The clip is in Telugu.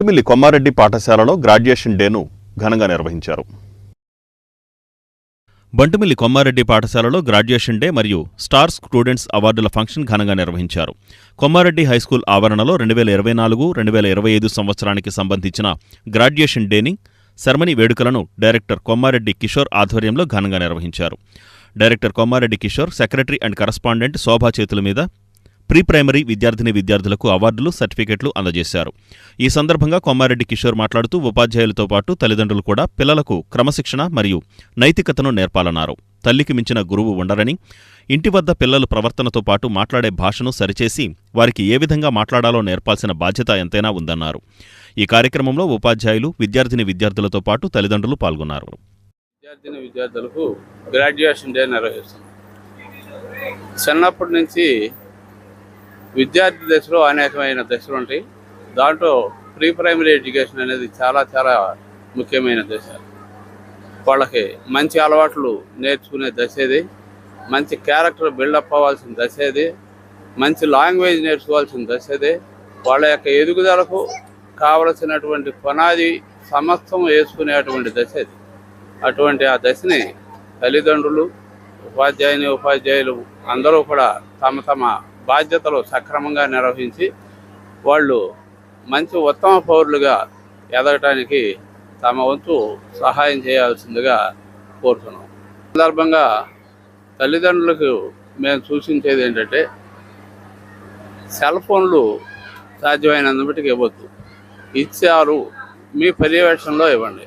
బంటుమిల్లి కొమ్మారెడ్డి పాఠశాలలో గ్రాడ్యుయేషన్ డేను ఘనంగా నిర్వహించారు. బంటుమిల్లి కొమ్మారెడ్డి పాఠశాలలో గ్రాడ్యుయేషన్ డే మరియు స్టార్ స్టూడెంట్స్ అవార్డుల ఫంక్షన్ ఘనంగా నిర్వహించారు. కొమ్మారెడ్డి హైస్కూల్ ఆవరణలో 2024-2025 సంవత్సరానికి సంబంధించిన గ్రాడ్యుయేషన్ డేని సెరమనీ వేడుకలను డైరెక్టర్ కొమ్మారెడ్డి కిషోర్ ఆధ్వర్యంలో ఘనంగా నిర్వహించారు. Director Kommareddy Kishore, secretary and correspondent Shobha చేతుల మీద ప్రీ ప్రైమరీ విద్యార్థులకు అవార్డులు, సర్టిఫికెట్లు అందజేశారు. ఈ సందర్భంగా కొమ్మారెడ్డి కిషోర్ మాట్లాడుతూ ఉపాధ్యాయులతో పాటు తల్లిదండ్రులు కూడా పిల్లలకు క్రమశిక్షణ మరియు నైతికతను నేర్పాలన్నారు. తల్లికి మించిన గురువు ఉండరని, ఇంటి వద్ద పిల్లలు ప్రవర్తనతో పాటు మాట్లాడే భాషను సరిచేసి వారికి ఏ విధంగా మాట్లాడాలో నేర్పాల్సిన బాధ్యత ఎంతైనా ఉందన్నారు. ఈ కార్యక్రమంలో ఉపాధ్యాయులు, విద్యార్థులతో పాటు తల్లిదండ్రులు పాల్గొన్నారు. విద్యార్థులకు గ్రాడ్యుయేషన్ డే నిర్వహిస్తున్నాం. చిన్నప్పటి నుంచి విద్యార్థి దశలో అనేకమైన దశలు ఉంటాయి. దాంట్లో ప్రీ ప్రైమరీ ఎడ్యుకేషన్ అనేది చాలా చాలా ముఖ్యమైన దశ. వాళ్ళకి మంచి అలవాట్లు నేర్చుకునే దశ ఇది, మంచి క్యారెక్టర్ బిల్డప్ అవ్వాల్సిన దశ ఇది, మంచి లాంగ్వేజ్ నేర్చుకోవాల్సిన దశ ఇది. వాళ్ళ యొక్క ఎదుగుదలకు కావలసినటువంటి పునాది సమస్తం వేసుకునేటువంటి దశ ఇది. అటువంటి ఆ దశని తల్లిదండ్రులు, ఉపాధ్యాయులు అందరూ కూడా తమ తమ బాధ్యతలు సక్రమంగా నిర్వహించి వాళ్ళు మంచి ఉత్తమ పౌరులుగా ఎదగటానికి తమ వంతు సహాయం చేయాల్సిందిగా కోరుతున్నాం. సందర్భంగా తల్లిదండ్రులకు మేము సూచించేది ఏంటంటే, సెల్ ఫోన్లు సాధ్యమైనంత మట్టుకు ఇవ్వద్దు. ఇచ్చారు మీ పర్యవేక్షణలో ఇవ్వండి.